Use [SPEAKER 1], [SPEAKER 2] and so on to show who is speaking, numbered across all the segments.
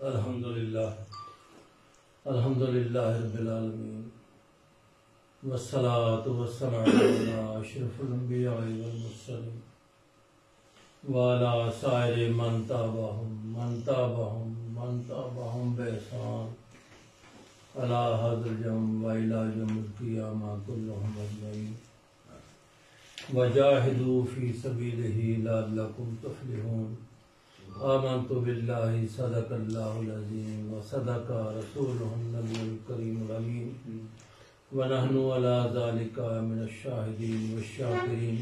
[SPEAKER 1] الحمدللہ رب العالمین والصلاة والسلام علی اشرف الانبیاء والمرسلین وعلی سائر من تابعہم بإحسان علی حضر الجم وإلی یوم القیامہ کلہم اجمعین وجاہدوا فی سبیلہ لعلکم تفلحون آمنت باللہ صدق اللہ العظیم وصدق رسولہ النبی الکریم الامین ونحن علی ذالک من الشاہدین والشاکرین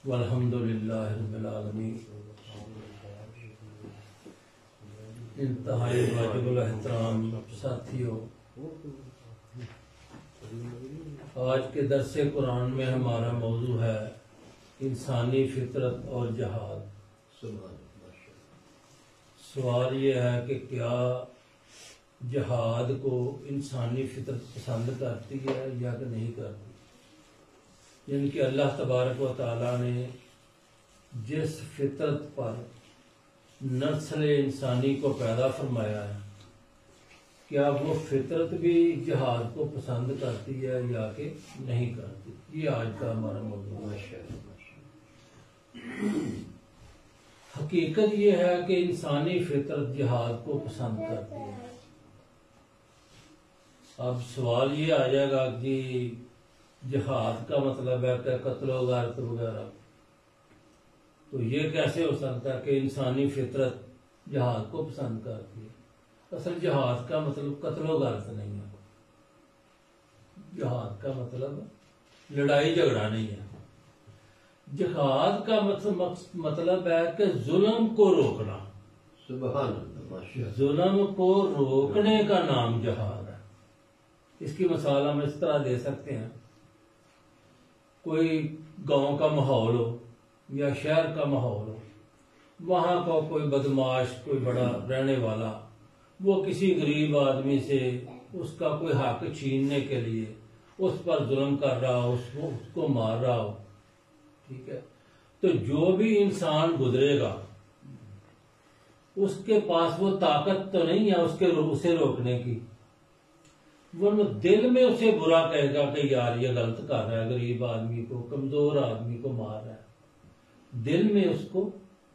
[SPEAKER 1] والحمدللہ رب العالمین۔ انتہائی واجب الاحترام ساتھیوں، آج کے درس قرآن میں ہمارا موضوع ہے انسانی فطرت اور جہاد۔ سوال یہ ہے کہ کیا جہاد کو انسانی فطرت پسند کرتی ہے یا کہ نہیں کرتی؟ یعنی کہ اللہ تبارک و تعالیٰ نے جس فطرت پر نسل انسانی کو پیدا فرمایا ہے، کیا وہ فطرت بھی جہاد کو پسند کرتی ہے یا کہ نہیں کرتی؟ یہ آج کا ہمارا موضوع ہے۔ حقیقت یہ ہے کہ انسانی فطرت جہاد کو پسند کرتی ہے۔ اب سوال یہ آ جائے گا کہ جہاد کا مطلب ہے کہ قتل و غارت وغیرہ، تو یہ کیسے ہو سکتا ہے کہ انسانی فطرت جہاد کو پسند کرتی ہے؟ اصل جہاد کا مطلب قتل و غارت نہیں ہے، جہاد کا مطلب لڑائی جھگڑا نہیں ہے۔ جہاد کا مطلب ہے کہ ظلم کو روکنا،
[SPEAKER 2] سبحان اللہ،
[SPEAKER 1] ظلم کو روکنے کا نام جہاد ہے۔ اس کی مثال ہم اس طرح دے سکتے ہیں، کوئی گاؤں کا ماحول ہو یا شہر کا ماحول ہو، وہاں کا کوئی بدماش، کوئی بڑا رہنے والا، وہ کسی غریب آدمی سے اس کا کوئی حق چھیننے کے لیے اس پر ظلم کر رہا ہو، اس کو مار رہا ہو، ٹھیک ہے، تو جو بھی انسان گزرے گا اس کے پاس وہ طاقت تو نہیں ہے اسے روکنے کی، وہ دل میں اسے برا کہے گا کہ یار یہ غلط کر رہا ہے، غریب آدمی کو، کمزور آدمی کو مار رہا ہے، دل میں اس کو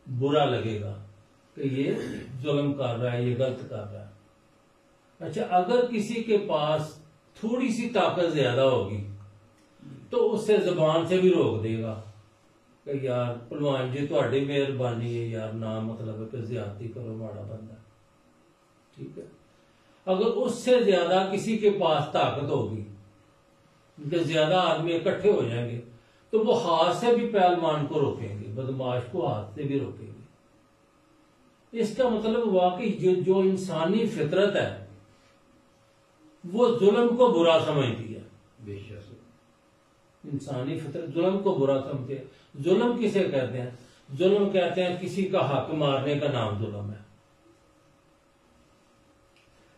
[SPEAKER 1] برا لگے گا کہ یہ ظلم کر رہا ہے، یہ غلط کر رہا ہے۔ اچھا، اگر کسی کے پاس تھوڑی سی طاقت زیادہ ہوگی تو اسے زبان سے بھی روک دے گا کہ یار پلوان جی تہاڈی مہربانی ہے یار، نہ مطلب ہے کہ زیادتی کرو، ماڑا بندہ، ٹھیک ہے۔ اگر اس سے زیادہ کسی کے پاس طاقت ہوگی کہ زیادہ آدمی اکٹھے ہو جائیں گے تو وہ ہاتھ سے بھی پہلوان کو روکیں گے، بدماش کو ہاتھ سے بھی روکیں گے۔ اس کا مطلب واقعی جو انسانی فطرت ہے وہ ظلم کو برا سمجھتی ہے۔
[SPEAKER 2] بے شک
[SPEAKER 1] انسانی فطرت ظلم کو برا سمجھتے ہیں۔ ظلم کسے کہتے ہیں؟ ظلم کہتے ہیں کسی کا حق مارنے کا نام ظلم ہے۔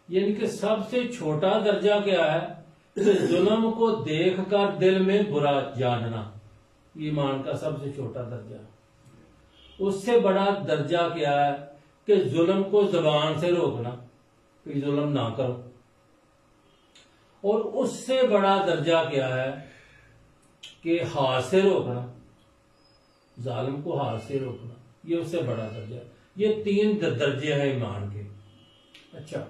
[SPEAKER 1] یعنی کہ سب سے چھوٹا درجہ کیا ہے کہ ظلم کو دیکھ کر دل میں برا جاننا، ایمان کا سب سے چھوٹا درجہ۔ اس سے بڑا درجہ کیا ہے کہ ظلم کو زبان سے روکنا کہ ظلم نہ کرو، اور اس سے بڑا درجہ کیا ہے کہ ہاتھ سے روکنا، ظالم کو ہاتھ سے روکنا، یہ اس سے بڑا درجہ ہے۔ یہ تین درجے ہیں ایمان کے۔ اچھا،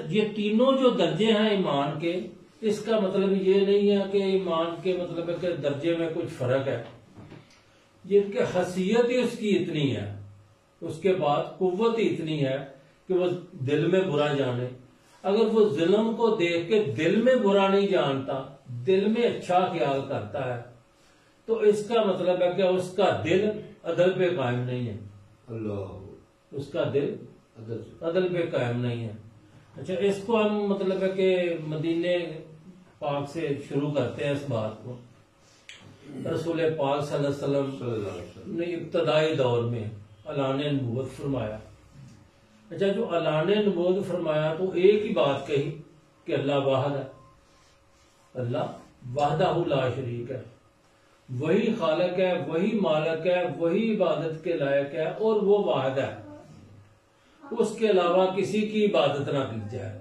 [SPEAKER 1] یہ تینوں جو درجے ہیں ایمان کے، اس کا مطلب یہ نہیں ہے کہ ایمان کے مطلب ہے کہ درجے میں کچھ فرق ہے، یہ کہ حیثیت ہی اس کی اتنی ہے، اس کے بعد قوت ہی اتنی ہے کہ وہ دل میں برا جانے۔ اگر وہ ظلم کو دیکھ کے دل میں برا نہیں جانتا، دل میں اچھا خیال کرتا ہے، تو اس کا مطلب ہے کہ اس کا دل عدل پہ قائم نہیں ہے،
[SPEAKER 2] اللہ،
[SPEAKER 1] اس کا دل عدل پہ قائم نہیں ہے۔ اچھا، اس کو ہم مطلب ہے کہ مدینے پاک سے شروع کرتے ہیں۔ اس بات کو رسول پاک صلی اللہ علیہ وسلم نے ابتدائی دور میں اعلان نبوت فرمایا۔ اچھا، جو اعلان نبوت فرمایا تو ایک ہی بات کہی کہ اللہ واحد ہے، اللہ وحدہ لا شریک ہے، وہی خالق ہے، وہی مالک ہے، وہی عبادت کے لائق ہے، اور وہ واحد ہے۔ اس کے علاوہ کسی کی عبادت نہ کی جائے.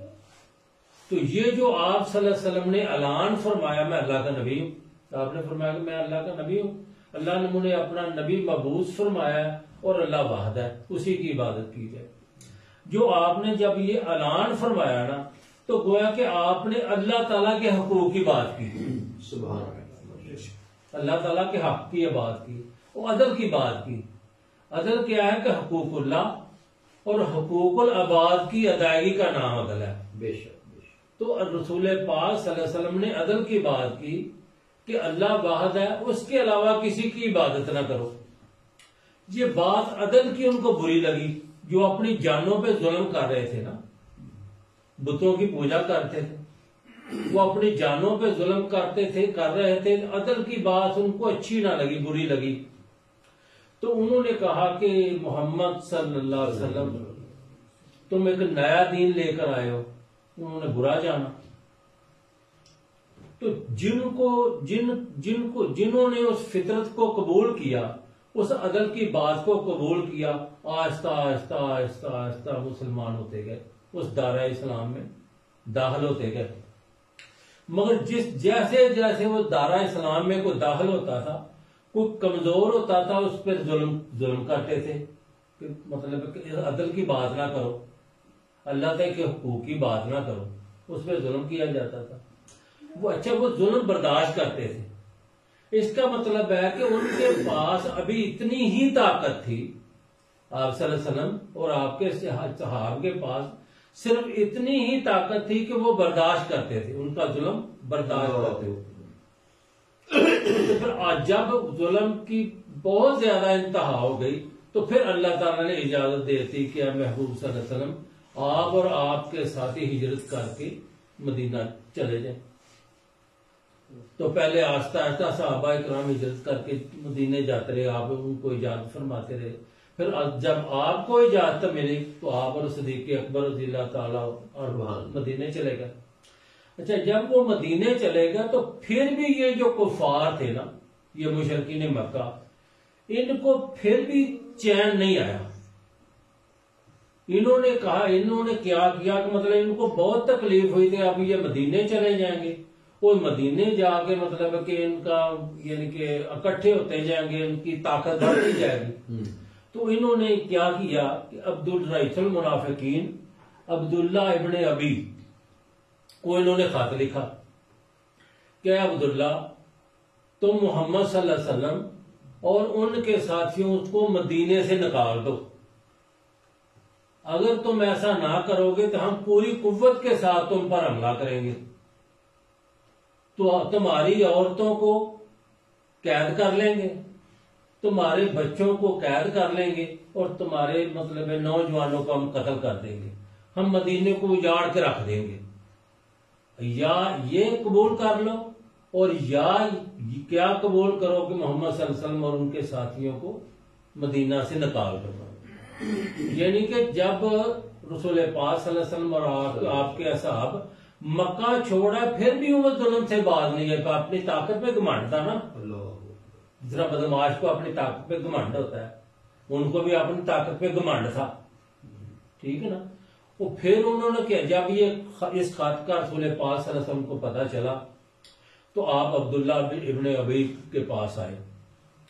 [SPEAKER 1] تو یہ جو آپ صلی اللہ علیہ وسلم نے اعلان فرمایا میں اللہ کا نبی ہوں، آپ نے فرمایا کہ میں اللہ کا نبی ہوں، اللہ نے مجھے اپنا نبی مبعوث فرمایا ہے اور اللہ واحد ہے، اسی کی عبادت کی جائے. جو آپ نے جب یہ اعلان فرمایا نا تو گویا کہ آپ نے اللہ تعالیٰ کے حقوق کی بات کی،
[SPEAKER 2] سبحان اللہ.
[SPEAKER 1] اللہ تعالیٰ کے حق کی بات کی اور عدل کی بات کی. عدل کیا ہے کہ حقوق اللہ اور حقوق العباد کی ادائیگی کا نام عدل ہے.
[SPEAKER 2] بے شک بے شک.
[SPEAKER 1] تو رسول پاک صلی اللہ علیہ وسلم نے عدل کی بات کی کہ اللہ واحد ہے، اس کے علاوہ کسی کی عبادت نہ کرو. یہ بات عدل کی ان کو بری لگی، جو اپنی جانوں پہ ظلم کر رہے تھے نا، بتوں کی پوجا کرتے تھے، وہ اپنی جانوں پہ ظلم کر رہے تھے. عدل کی بات ان کو اچھی نہ لگی، بری لگی. تو انہوں نے کہا کہ محمد صلی اللہ علیہ وسلم تم ایک نیا دین لے کر آئے ہو. انہوں نے برا جانا. تو جنہوں نے اس فطرت کو قبول کیا، اس عدل کی بات کو قبول کیا، آہستہ آہستہ آہستہ آہستہ مسلمان ہوتے گئے، اس دائرہ اسلام میں داخل ہوتے گئے. مگر جیسے جیسے وہ دائرہ اسلام میں کوئی داخل ہوتا تھا، کوئی کمزور ہوتا تھا، اس پہ ظلم کرتے تھے کہ مطلب کہ عدل کی بات نہ کرو، اللہ تعالیٰ کے حقوق کی بات نہ کرو، اس پہ ظلم کیا جاتا تھا. وہ ظلم برداشت کرتے تھے. اس کا مطلب ہے کہ ان کے پاس ابھی اتنی ہی طاقت تھی، آپ صلی اللہ علیہ وسلم اور آپ کے صحابہ کے پاس صرف اتنی ہی طاقت تھی کہ وہ برداشت کرتے تھے، ان کا ظلم برداشت کرتے تھے. تو پھر جب ظلم کی بہت زیادہ انتہا ہو گئی تو پھر اللہ تعالیٰ نے اجازت دیتی کہ اے محبوب صلی اللہ علیہ وسلم آپ اور آپ کے ساتھی ہجرت کر کے مدینہ چلے جائیں. تو پہلے آہستہ آہستہ صحابہ کرام ہجرت کر کے مدینے جاتے رہے، آپ ان کو اجازت فرماتے رہے. پھر جب آپ کو اجازت ملی تو آپ اور صدیق اکبر رضی اللہ تعالیٰ اور مدینے چلے گئے. اچھا، جب وہ مدینے چلے گئے تو پھر بھی یہ جو کفار تھے نا، یہ مشرکین مکہ، ان کو پھر بھی چین نہیں آیا. انہوں نے کیا کیا کہ مطلب ان کو بہت تکلیف ہوئی تھی. اب یہ مدینے چلے جائیں گے، وہ مدینے جا کے مطلب کہ ان کا یعنی کہ اکٹھے ہوتے جائیں گے، ان کی طاقت بڑھتی جائے گی. تو انہوں نے کیا کیا کہ رئیس المنافقین عبداللہ ابن ابی کو انہوں نے خط لکھا کہ عبداللہ تم محمد صلی اللہ علیہ وسلم اور ان کے ساتھیوں کو مدینے سے نکال دو. اگر تم ایسا نہ کرو گے تو ہم پوری قوت کے ساتھ تم پر حملہ کریں گے. تو تمہاری عورتوں کو قید کر لیں گے، تمہارے بچوں کو قید کر لیں گے، اور تمہارے مطلب نوجوانوں کو ہم قتل کر دیں گے. ہم مدینے کو اجاڑ کے رکھ دیں گے. یا یہ قبول کر لو اور یا کیا قبول کرو کہ محمد صلی اللہ علیہ وسلم اور ان کے ساتھیوں کو مدینہ سے نکال دو. یعنی کہ جب رسول پاک صلی اللہ علیہ وسلم اور آپ کے اصحاب مکہ چھوڑا، پھر بھی وہ ظلم سے باز نہیں ہے. اپنی طاقت پہ گھمنڈ تھا نا، ذرا بدماش کو اپنی طاقت پہ گھمنڈ ہوتا ہے، ان کو بھی اپنی طاقت پہ گھمنڈ تھا. ٹھیک ہے نا. وہ پھر انہوں نے کیا، جب یہ اس خط کا رسول پاک صلی اللہ علیہ وسلم کو پتا چلا تو آپ عبداللہ ابن ابی کے پاس آئے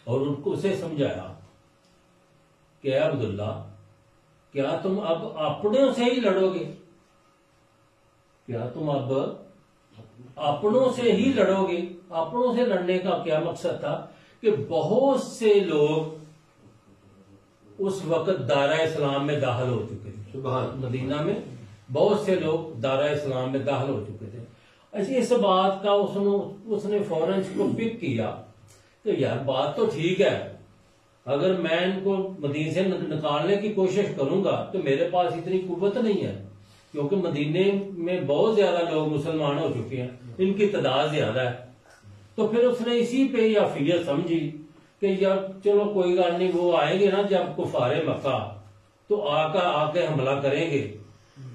[SPEAKER 1] اور ان کو اسے سمجھایا کہ اے عبداللہ، کیا تم اب اپنوں سے ہی لڑو گے؟ کیا تم اب اپنوں سے ہی لڑو گے؟ اپنوں سے لڑنے کا کیا مقصد تھا کہ بہت سے لوگ اس وقت دائرہ اسلام میں داخل ہو چکے تھے. مدینہ میں بہت سے لوگ دائرہ اسلام میں داخل ہو چکے تھے. اس بات کا اس نے فوراً اس کو پک کیا کہ یار بات تو ٹھیک ہے، اگر میں ان کو مدینے سے نکالنے کی کوشش کروں گا تو میرے پاس اتنی قوت نہیں ہے، کیونکہ مدینے میں بہت زیادہ لوگ مسلمان ہو چکے ہیں، ان کی تعداد زیادہ ہے. تو پھر اس نے اسی پہ یہ افیت سمجھی کہ یار چلو کوئی گل نہیں، وہ آئیں گے نا جب کفار مکہ تو آ کے حملہ کریں گے،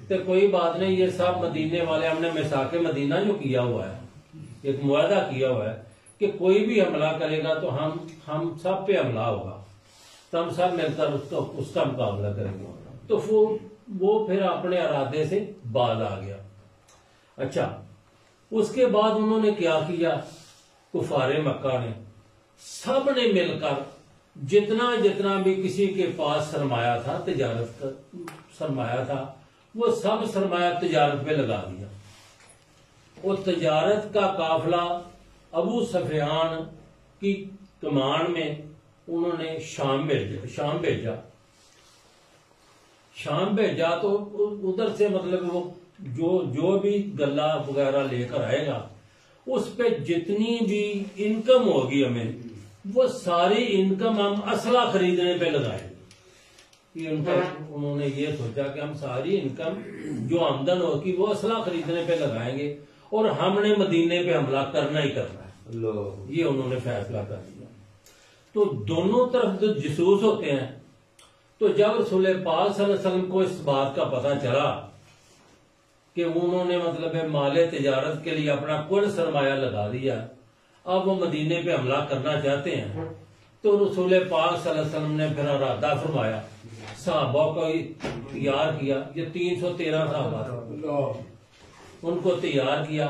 [SPEAKER 1] تو کوئی بات نہیں. یہ سب مدینے والے ہم نے میثاق مدینہ جو کیا ہوا ہے، ایک معاہدہ کیا ہوا ہے کہ کوئی بھی حملہ کرے گا تو ہم سب پہ حملہ ہوگا، تو ہم سب مل کر اس کا مقابلہ کریں گے. تو وہ وہ پھر اپنے ارادے سے باز آ گیا۔ اچھا، اس کے بعد انہوں نے کیا کیا؟ کفار مکہ نے سب نے مل کر جتنا جتنا بھی کسی کے پاس سرمایہ تھا، تجارت کا سرمایہ تھا، وہ سب سرمایہ تجارت پہ لگا دیا۔ اور تجارت کا قافلہ ابو سفیان کی کمان میں انہوں نے شام بھیجا تو ادھر سے مطلب وہ جو بھی گلہ وغیرہ لے کر آئے گا، اس پہ جتنی بھی انکم ہوگی ہمیں، وہ ساری انکم ہم اسلحہ خریدنے پہ لگائیں گے۔ انہوں نے یہ سوچا کہ ہم ساری انکم جو آمدن ہوگی وہ اسلحہ خریدنے پہ لگائیں گے، اور ہم نے مدینے پہ حملہ کرنا ہی کرنا ہے۔ یہ انہوں نے فیصلہ کر دیا۔ تو دونوں طرف جو جاسوس ہوتے ہیں، تو جب رسول پاک صلی اللہ علیہ وسلم کو اس بات کا پتہ چلا کہ انہوں نے مطلب مال تجارت کے لیے اپنا کل سرمایہ لگا دیا، اب وہ مدینے پہ حملہ کرنا چاہتے ہیں، تو رسول پاک صلی اللہ علیہ وسلم نے پھر ارادہ فرمایا، صحابہ کو تیار کیا، یہ 313 صحابہ تھے، ان کو تیار کیا،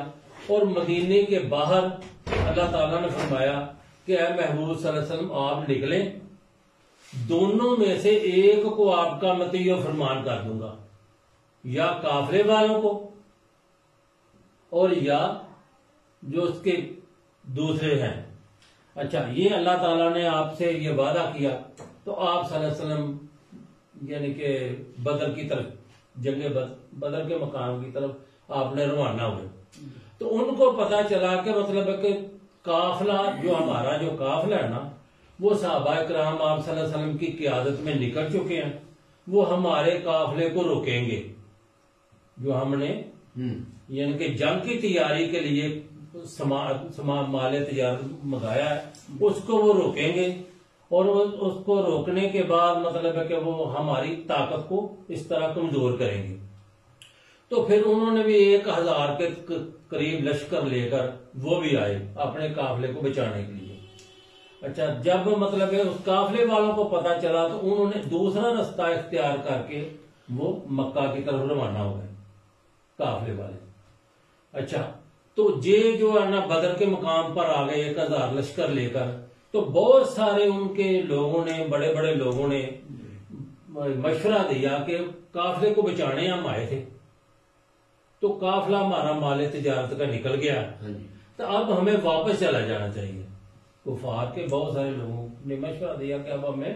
[SPEAKER 1] اور مدینے کے باہر اللہ تعالیٰ نے فرمایا کہ اے محبوب صلی اللہ علیہ وسلم آپ نکلیں، دونوں میں سے ایک کو آپ کا مطیع و فرمان کر دوں گا، یا قافلے والوں کو اور یا جو اس کے دوسرے ہیں۔ اچھا، یہ اللہ تعالیٰ نے آپ سے یہ وعدہ کیا، تو آپ صلی اللہ علیہ وسلم یعنی کہ بدر کی طرف، جنگ بدر کے مقام کی طرف آپ نے روانہ ہوئے۔ تو ان کو پتا چلا کہ مطلب ہے کہ قافلہ جو ہمارا جو قافلہ ہے نا، وہ صحابہ کرام آپ صلی اللہ علیہ وسلم کی قیادت میں نکل چکے ہیں، وہ ہمارے قافلے کو روکیں گے، جو ہم نے یعنی کہ جنگ کی تیاری کے لیے مال تجارت منگایا ہے، اس کو وہ روکیں گے، اور اس کو روکنے کے بعد مطلب ہے کہ وہ ہماری طاقت کو اس طرح کمزور کریں گے۔ تو پھر انہوں نے بھی 1000 کے قریب لشکر لے کر وہ بھی آئے اپنے قافلے کو بچانے کے لیے۔ اچھا، جب مطلب ہے اس قافلے والوں کو پتا چلا، تو انہوں نے دوسرا رستہ اختیار کر کے وہ مکہ کی طرف روانہ ہو گئے قافلے والے۔ اچھا، تو یہ جو ہے نا بدر کے مقام پر آ گئے 1000 لشکر لے کر، تو بہت سارے ان کے لوگوں نے، بڑے بڑے لوگوں نے مشورہ دیا کہ قافلے کو بچانے ہم آئے تھے، تو قافلہ ہمارا مال تجارت کا نکل گیا، تو اب ہمیں واپس چلا جانا چاہیے۔ کفار کے بہت سارے لوگوں نے مشورہ دیا کہ اب ہمیں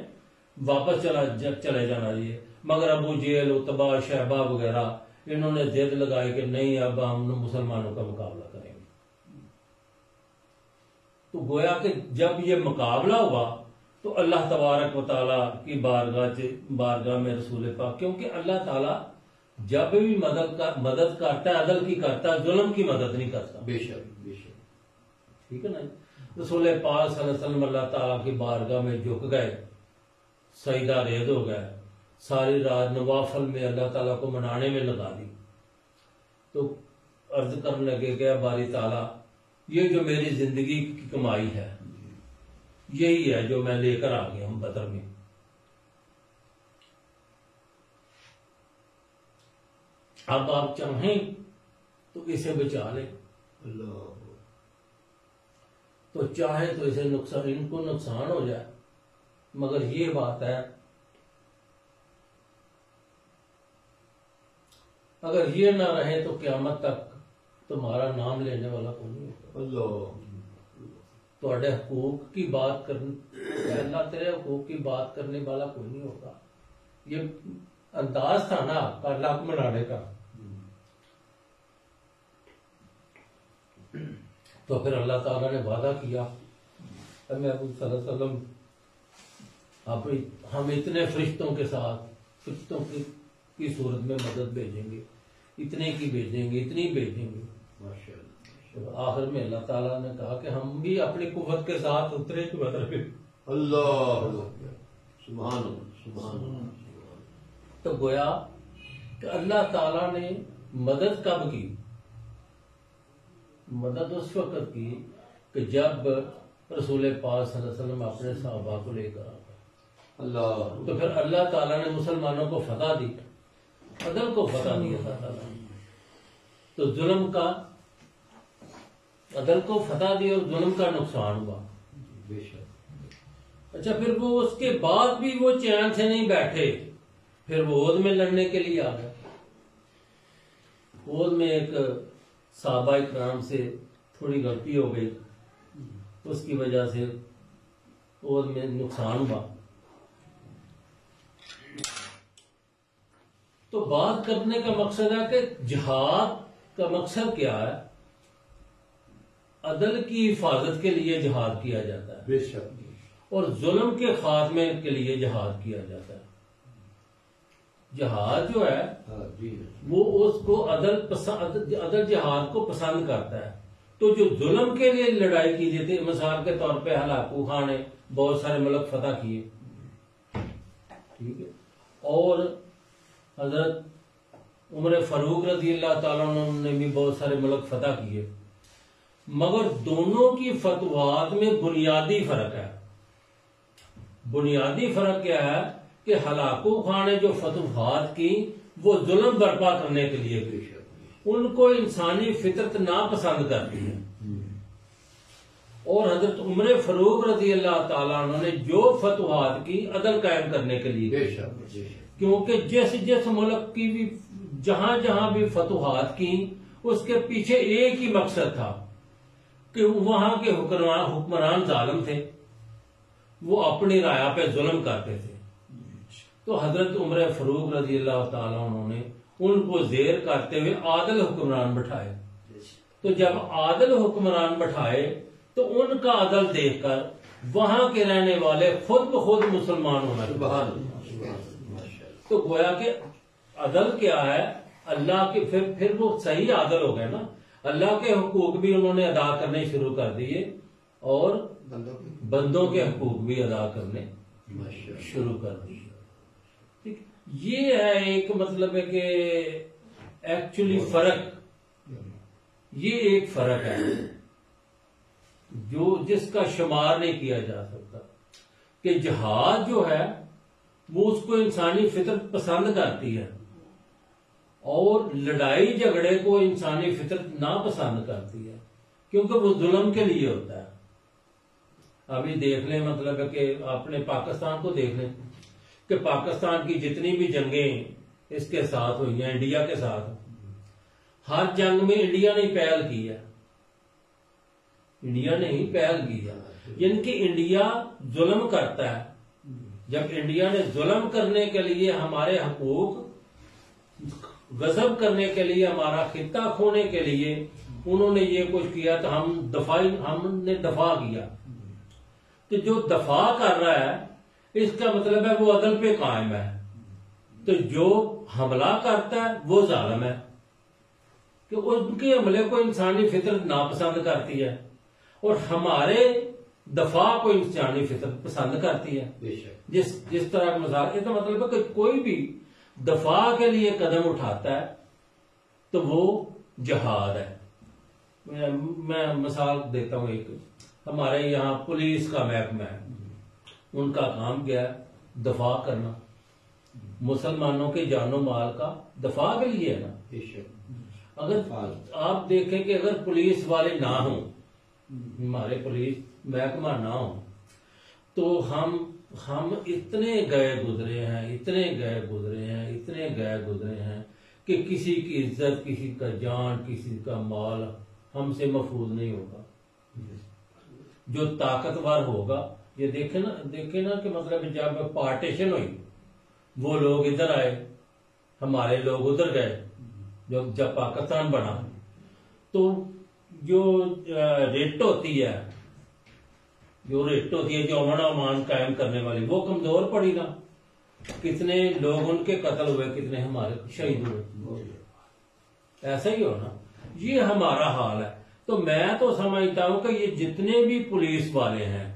[SPEAKER 1] واپس چلے جانا چاہیے، مگر ابو جہل، عتبہ، شیبہ وغیرہ انہوں نے ضد لگائی کہ نہیں، اب ہم مسلمانوں کا مقابلہ کریں گے۔ تو گویا کہ جب یہ مقابلہ ہوا تو اللہ تبارک و تعالیٰ کی بارگاہ میں رسول پاک، کیونکہ اللہ تعالیٰ جب بھی مدد کرتا ہے عدل کی کرتا ہے، ظلم کی مدد نہیں کرتا۔
[SPEAKER 2] بے شک بے شک،
[SPEAKER 1] ٹھیک ہے نا؟ رسول پاک صلی اللہ علیہ وسلم اللہ تعالیٰ کی بارگاہ میں جھک گئے، سجدہ ریز ہو گئے، ساری رات نوافل میں اللہ تعالیٰ کو منانے میں لگا دی۔ تو عرض کرنے لگے کہ باری تعالیٰ، یہ جو میری زندگی کی کمائی ہے یہی ہے جو میں لے کر آ گیا ہوں بدر میں، اب آپ چاہیں تو اسے بچا لیں،
[SPEAKER 2] اللہ،
[SPEAKER 1] تو چاہے تو اسے نقصان، ان کو نقصان ہو جائے، مگر یہ بات ہے اگر یہ نہ رہے تو قیامت تک تمہارا نام لینے والا کوئی نہیں ہوگا۔
[SPEAKER 2] اللہ،
[SPEAKER 1] تھوڑے حقوق کی بات کرنے، اللہ تیرے حقوق کی بات کرنے والا کوئی نہیں ہوگا۔ یہ انداز تھا نا اللہ کو منانے کا۔ تو پھر اللہ تعالیٰ نے وعدہ کیا، اے محبوب صلی اللہ علیہ وسلم، ہم اتنے فرشتوں کے ساتھ، فرشتوں کی صورت میں مدد بھیجیں گے، اتنے کی بھیجیں گے، اتنی بھیجیں گے۔ آخر میں اللہ تعالیٰ نے کہا کہ ہم بھی اپنی قوت کے ساتھ اترے کی بدر میں۔
[SPEAKER 2] اللہ، سبحان اللہ، سبحان اللہ۔
[SPEAKER 1] تو گویا کہ اللہ تعالیٰ نے مدد کب کی؟ مدد اس وقت کی کہ جب رسول پاک صلی اللہ علیہ وسلم اپنے صحابہ کو لے کر آ گئے،
[SPEAKER 2] اللہ،
[SPEAKER 1] تو پھر اللہ تعالیٰ نے مسلمانوں کو فتح دی۔ عدل کو فتح دیا اللہ تعالیٰ نے. تو ظلم کا عدل کو فتح دی اور ظلم کا نقصان ہوا.
[SPEAKER 2] بے شک.
[SPEAKER 1] اچھا پھر وہ اس کے بعد بھی وہ چین سے نہیں بیٹھے, پھر وہ عہد میں لڑنے کے لیے آ گئے. عہد میں ایک صحابہ کرام سے تھوڑی غلطی ہو گئی, اس کی وجہ سے عہد میں نقصان ہوا. تو بات کرنے کا مقصد ہے کہ جہاد کا مقصد کیا ہے؟ عدل کی حفاظت کے لیے جہاد کیا جاتا ہے,
[SPEAKER 2] بے شک.
[SPEAKER 1] اور ظلم کے خاتمے کے لیے جہاد کیا جاتا ہے. جہاد جو ہے
[SPEAKER 2] ہاں جی.
[SPEAKER 1] وہ اس کو عدل جہاد کو پسند کرتا ہے. تو جو ظلم کے لیے لڑائی کی جاتی ہے, مثال کے طور پہ ہلاکو خان نے بہت سارے ملک فتح کیے, ٹھیک ہے, اور حضرت عمر فاروق رضی اللہ تعالیٰ عنہ نے بھی بہت سارے ملک فتح کیے, مگر دونوں کی فتوحات میں بنیادی فرق ہے. بنیادی فرق کیا ہے کہ ہلاکو خان نے جو فتوحات کی وہ ظلم برپا کرنے کے لیے کی, ان کو انسانی فطرت ناپسند کرتی ہے. اور حضرت عمر فاروق رضی اللہ تعالیٰ عنہ نے جو فتوحات کی عدل قائم کرنے کے لیے,
[SPEAKER 2] بے شک, بے شک.
[SPEAKER 1] کیونکہ جس ملک کی بھی جہاں جہاں بھی فتوحات کی اس کے پیچھے ایک ہی مقصد تھا کہ وہاں کے حکمران ظالم تھے, وہ اپنی رعایا پہ ظلم کرتے تھے. تو حضرت عمر فاروق رضی اللہ تعالیٰ عنہ نے ان کو زیر کرتے ہوئے عادل حکمران بٹھائے. تو جب عادل حکمران بٹھائے تو ان کا عدل دیکھ کر وہاں کے رہنے والے خود بخود مسلمان ہونا
[SPEAKER 2] سبحان
[SPEAKER 1] چاہتے.
[SPEAKER 2] اللہ.
[SPEAKER 1] تو گویا کہ عدل کیا ہے, اللہ کے پھر وہ صحیح عادل ہو گئے نا. اللہ کے حقوق بھی انہوں نے ادا کرنے شروع کر دیے اور بندوں کے حقوق بھی ادا کرنے شروع کر دیے. ٹھیک, یہ ہے ایک مطلب ہے کہ ایکچولی فرق, یہ ایک فرق ہے جو جس کا شمار نہیں کیا جا سکتا کہ جہاد جو ہے وہ اس کو انسانی فطرت پسند کرتی ہے اور لڑائی جھگڑے کو انسانی فطرت ناپسند کرتی ہے, کیونکہ وہ ظلم کے لیے ہوتا ہے. ابھی دیکھ لیں, مطلب ہے کہ آپ نے پاکستان کو دیکھ لیں کہ پاکستان کی جتنی بھی جنگیں اس کے ساتھ ہوئی ہیں, انڈیا کے ساتھ, ہر جنگ میں انڈیا نے پہل کی ہے. انڈیا نے ہی پہل کی ہے, یعنی کہ انڈیا ظلم کرتا ہے. جب انڈیا نے ظلم کرنے کے لیے ہمارے حقوق غصب کرنے کے لیے, ہمارا خطہ کھونے کے لیے انہوں نے یہ کچھ کیا تو ہم نے دفاع کیا. تو جو دفاع کر رہا ہے اس کا مطلب ہے وہ عدل پہ قائم ہے. تو جو حملہ کرتا ہے وہ ظالم ہے کہ ان کے حملے کو انسانی فطرت ناپسند کرتی ہے اور ہمارے دفاع کو انسانی فطرت پسند کرتی ہے. جس طرح کا مثال, اس کا مطلب ہے کہ کوئی بھی دفاع کے لیے قدم اٹھاتا ہے تو وہ جہاد ہے. میں مثال دیتا ہوں, ایک ہمارے یہاں پولیس کا محکمہ ہے, ان کا کام کیا ہے دفاع کرنا, مسلمانوں کے جان و مال کا دفاع کے لیے ہے نا. اگر آپ دیکھیں کہ اگر پولیس والے نہ ہوں, ہمارے پولیس محکمہ نہ ہو, تو ہم اتنے گئے گزرے ہیں کہ کسی کی عزت, کسی کا جان, کسی کا مال ہم سے محفوظ نہیں ہوگا. جو طاقتور ہوگا, یہ دیکھیں نا کہ مطلب جب پارٹیشن ہوئی وہ لوگ ادھر آئے, ہمارے لوگ ادھر گئے. جب پاکستان بنا تو جو ریٹ ہوتی ہے, جو امن و امان قائم کرنے والی, وہ کمزور پڑی نا. کتنے لوگ ان کے قتل ہوئے, کتنے ہمارے شہید ہوئے. ایسا ہی ہونا, یہ ہمارا حال ہے. تو میں تو سمجھتا ہوں کہ یہ جتنے بھی پولیس والے ہیں,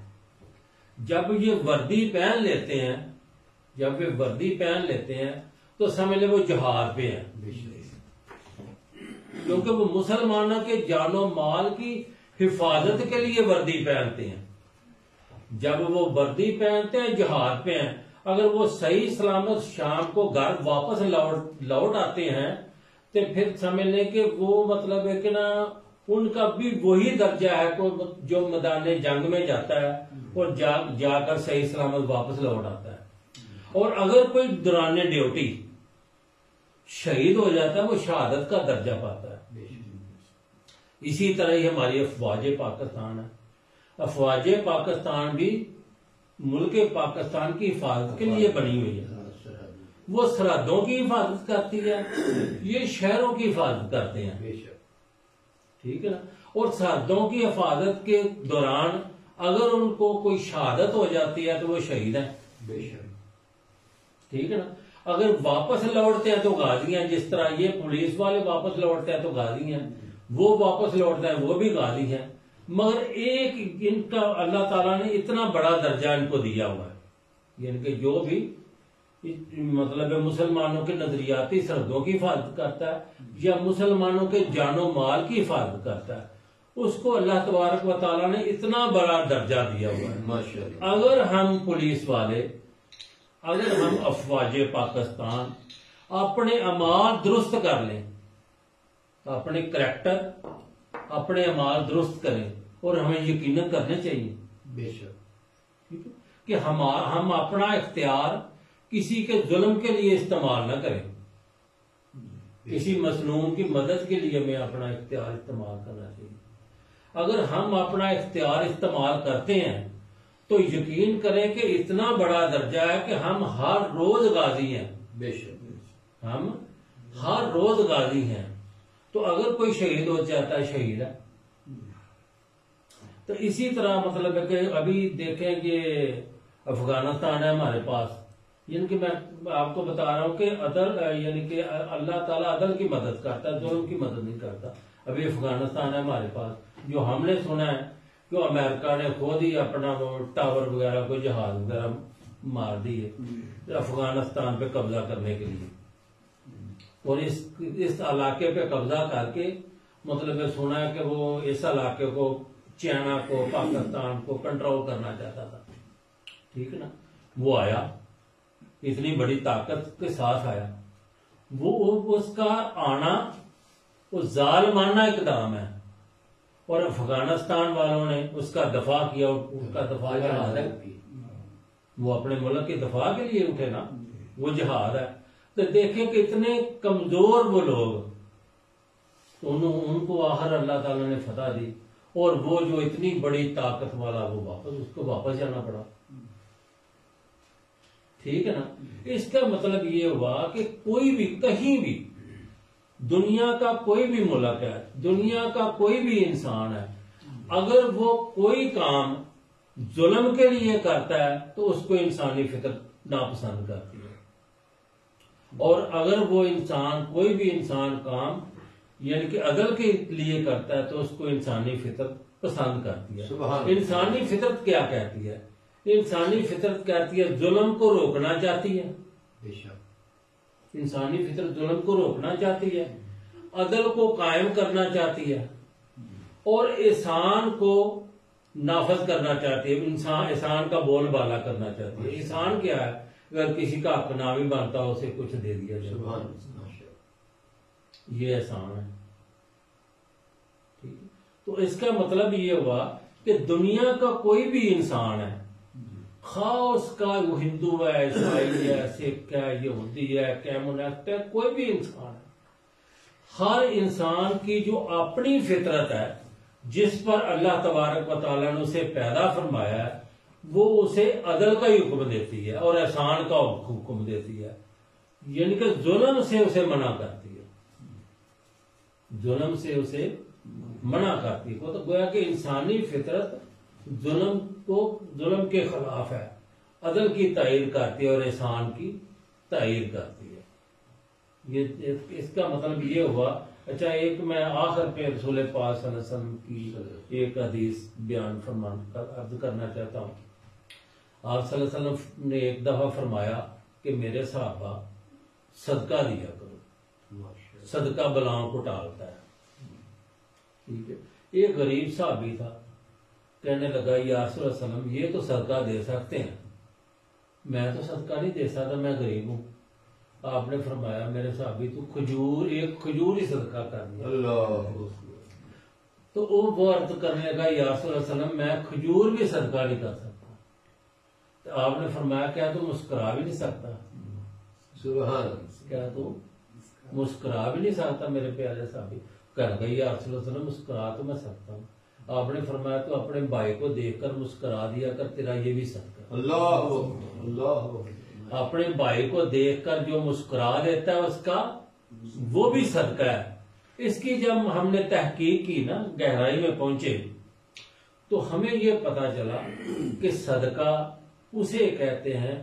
[SPEAKER 1] جب یہ وردی پہن لیتے ہیں تو سمجھ لیں وہ جہاد پہ ہیں, کیونکہ وہ مسلمانوں کے جان و مال کی حفاظت کے لیے وردی پہنتے ہیں. جب وہ وردی پہنتے ہیں جہاد پہ ہیں. اگر وہ صحیح سلامت شام کو گھر واپس لوٹ آتے ہیں تو پھر سمجھ لیں کہ وہ مطلب ہے کہ نا ان کا بھی وہی درجہ ہے جو میدان جنگ میں جاتا ہے اور جا کر صحیح سلامت واپس لوٹ آتا ہے۔ اور اگر کوئی دوران ڈیوٹی شہید ہو جاتا ہے وہ شہادت کا درجہ پاتا ہے۔ اسی طرح ہی ہماری افواج پاکستان ہے۔ افواج پاکستان بھی ملک پاکستان کی حفاظت کے لیے بنی ہوئی ہے، وہ سرحدوں کی حفاظت کرتی ہے، یہ شہروں کی حفاظت کرتے ہیں، ٹھیک ہے نا۔ اور سرحدوں کی حفاظت کے دوران اگر ان کو کوئی شہادت ہو جاتی ہے تو وہ شہید ہیں، ٹھیک ہے نا۔ اگر واپس لوٹتے ہیں تو غازی ہیں، جس طرح یہ پولیس والے واپس لوٹتے ہیں تو غازی ہیں، وہ واپس لوٹتے ہیں وہ بھی غازی ہیں۔ مگر ایک ان کا اللہ تعالیٰ نے اتنا بڑا درجہ ان کو دیا ہوا ہے، یعنی کہ جو بھی مطلب مسلمانوں کے نظریاتی سرحدوں کی حفاظت کرتا ہے یا مسلمانوں کے جان و مال کی حفاظت کرتا ہے، اس کو اللہ تبارک و تعالیٰ نے اتنا بڑا درجہ دیا ہوا ہے۔
[SPEAKER 2] ماشاءاللہ۔
[SPEAKER 1] اگر ہم پولیس والے، اگر ہم افواج پاکستان اپنے اعمال درست کر لیں، اپنے کریکٹر اپنے اعمال درست کریں، اور ہمیں یقیناً کرنے چاہیے
[SPEAKER 2] بے شک
[SPEAKER 1] کہ ہم اپنا اختیار کسی کے ظلم کے لیے استعمال نہ کریں، کسی مظلوم کی مدد کے لیے ہمیں اپنا اختیار استعمال کرنا چاہیے۔ اگر ہم اپنا اختیار استعمال کرتے ہیں تو یقین کریں کہ اتنا بڑا درجہ ہے کہ ہم ہر روز غازی ہیں،
[SPEAKER 2] بے شک
[SPEAKER 1] ہم ہر روز غازی ہیں۔ تو اگر کوئی شہید ہو جاتا ہے شہید ہے۔ تو اسی طرح مطلب ہے کہ ابھی دیکھیں کہ افغانستان ہے ہمارے پاس، یعنی کہ میں آپ کو بتا رہا ہوں کہ عدل، یعنی کہ اللہ تعالیٰ عدل کی مدد کرتا ہے، ظلم کی مدد نہیں کرتا۔ ابھی افغانستان ہے ہمارے پاس، جو ہم نے سنا ہے کہ امریکہ نے خود ہی اپنا ٹاور وغیرہ کو جہاز وغیرہ مار دیے افغانستان پہ قبضہ کرنے کے لیے، اور اس علاقے پہ قبضہ کر کے مطلب سنا ہے کہ وہ اس علاقے کو چائنا کو پاکستان کو کنٹرول کرنا چاہتا تھا، ٹھیک ہے نا۔ وہ آیا اتنی بڑی طاقت کے ساتھ آیا، وہ اس کا آنا وہ ظالمانہ اقدام ہے، اور افغانستان والوں نے اس کا دفاع کیا، اس کا دفاع جہاد ہے، وہ اپنے ملک کے دفاع کے لیے اٹھے نا، وہ جہاد ہے۔ تو دیکھیں کہ اتنے کمزور وہ لوگ، ان کو آخر اللہ تعالیٰ نے فتح دی، اور وہ جو اتنی بڑی طاقت والا وہ اس کو واپس جانا پڑا، ٹھیک ہے نا۔ اس کا مطلب یہ ہوا کہ کوئی بھی کہیں بھی دنیا کا کوئی بھی ملک ہے، دنیا کا کوئی بھی انسان ہے، اگر وہ کوئی کام ظلم کے لیے کرتا ہے تو اس کو انسانی فطرت ناپسند کرتی ہے، اور اگر وہ انسان کوئی بھی انسان کام یعنی کہ عدل کے لیے کرتا ہے تو اس کو انسانی فطرت پسند کرتی ہے۔ انسانی فطرت کیا کہتی ہے؟ انسانی فطرت کہتی ہے ظلم کو روکنا چاہتی ہے، انسانی فطرت ظلم کو روکنا چاہتی ہے، عدل کو قائم کرنا چاہتی ہے، اور احسان کو نافذ کرنا چاہتی ہے، احسان کا بول بالا کرنا چاہتی ہے۔ احسان کیا ہے؟ اگر کسی کا حق نہ بھی بنتا ہو اسے کچھ دے دیا جائے، یہ احسان ہے، ٹھیک ہے۔ تو اس کا مطلب یہ ہوا کہ دنیا کا کوئی بھی انسان ہے، خواہ اس کا وہ ہندو ہے، عیسائی ہے، سکھ ہے، یہودی ہے، کمیونسٹ ہے، کوئی بھی انسان ہے، ہر انسان کی جو اپنی فطرت ہے جس پر اللہ تبارک و تعالیٰ نے اسے پیدا فرمایا ہے، وہ اسے عدل کا ہی حکم دیتی ہے اور احسان کا حکم دیتی ہے، یعنی کہ ظلم سے اسے منع کرتی ہے، ظلم سے اسے منع کرتی ہے۔ تو گویا کہ انسانی فطرت ظلم کے خلاف ہے، عدل کی تائید کرتی ہے اور احسان کی تائید کرتی ہے۔ اس کا مطلب یہ ہوا۔ اچھا، ایک میں آخر پہ رسول پاک صلی اللہ علیہ وسلم کی ایک حدیث بیان عرض کرنا چاہتا ہوں۔ آپ صلی اللہ علیہ وسلم نے ایک دفعہ فرمایا کہ میرے صحابہ صدقہ دیا کرو، صدقہ بلاؤں کو ٹالتا ہے، ٹھیک ہے۔ ایک غریب صحابی تھا، کہنے لگا یا رسول اللہ علیہ وسلم یہ تو صدقہ دے سکتے ہیں، میں تو صدقہ نہیں دے سکتا، میں غریب ہوں. آپ نے فرمایا میرے صحابی تو ایک کھجور ہی صدقہ کر دیا.
[SPEAKER 2] اللہ
[SPEAKER 1] تو وہ عرض کرنے لگا یا رسول اللہ علیہ وسلم میں کھجور بھی صدقہ نہیں کر سکتا. تو آپ نے فرمایا کیا تو مسکرا بھی نہیں سکتا؟
[SPEAKER 2] سبحان
[SPEAKER 1] کیا تو مسکرا بھی نہیں سکتا میرے پیارے صحابی؟ کہہ گئی یا رسول اللہ علیہ وسلم مسکرا تو میں سکتا ہوں. آپ نے فرمایا تو اپنے بھائی کو دیکھ کر مسکرا دیا کر، تیرا یہ بھی صدقہ.
[SPEAKER 2] اللہ اللہ
[SPEAKER 1] اپنے بھائی کو دیکھ کر جو مسکرا دیتا ہے اس کا وہ بھی صدقہ ہے. اس کی جب ہم نے تحقیق کی نا، گہرائی میں پہنچے، تو ہمیں یہ پتا چلا کہ صدقہ اسے کہتے ہیں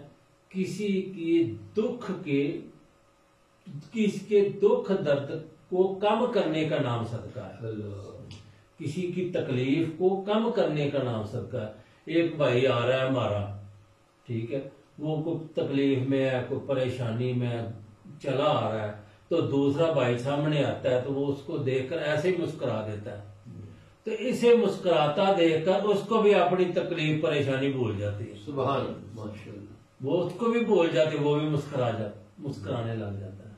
[SPEAKER 1] کسی کے دکھ درد کو کم کرنے کا نام صدقہ ہے. کسی کی تکلیف کو کم کرنے کا نام صدقہ ہے. ایک بھائی آ رہا ہے ہمارا، ٹھیک ہے، وہ کوئی تکلیف میں ہے، کوئی پریشانی میں چلا آ رہا ہے، تو دوسرا بھائی سامنے آتا ہے تو وہ اس کو دیکھ کر ایسے ہی مسکرا دیتا ہے. تو اسے مسکراتا دیکھ کر اس کو بھی اپنی تکلیف پریشانی بھول جاتی ہے.
[SPEAKER 2] سبحان اللہ ماشاءاللہ.
[SPEAKER 1] وہ اس کو بھی بھول جاتے، وہ بھی مسکرانے لگ جاتا ہے.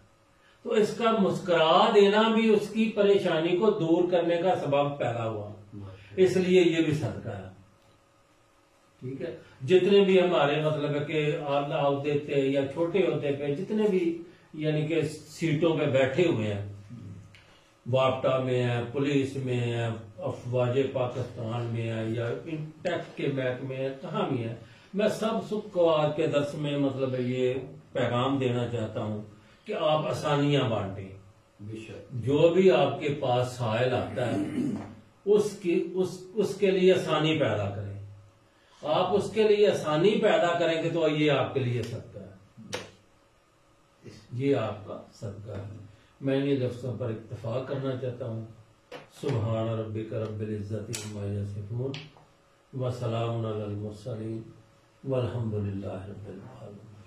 [SPEAKER 1] تو اس کا مسکرا دینا بھی اس کی پریشانی کو دور کرنے کا سبب پیدا ہوا، اس لیے یہ بھی صدقہ ہے. ٹھیک ہے. جتنے بھی ہمارے مطلب ہے کہ اعلیٰ عہدے تھے یا چھوٹے عہدے پہ جتنے بھی یعنی کہ سیٹوں پہ بیٹھے ہوئے ہیں، واپٹا میں ہیں، پولیس میں ہیں، افواج پاکستان میں ہیں، یا ٹیکس کے محکمے ہیں، کہاں بھی ہیں، میں سب کو آج کے درس میں مطلب ہے یہ پیغام دینا چاہتا ہوں کہ آپ آسانیاں بانٹیں. جو بھی آپ کے پاس سائل آتا ہے اس کے لیے آسانی پیدا کریں. آپ اس کے لیے آسانی پیدا کریں گے تو یہ آپ کے لیے صدقہ ہے، یہ آپ کا صدقہ ہے. میں ان لفظوں پر اکتفا کرنا چاہتا ہوں. سبحان ربک رب العزت عما یصفون وسلام علی المرسلین والحمد للہ رب العالمین.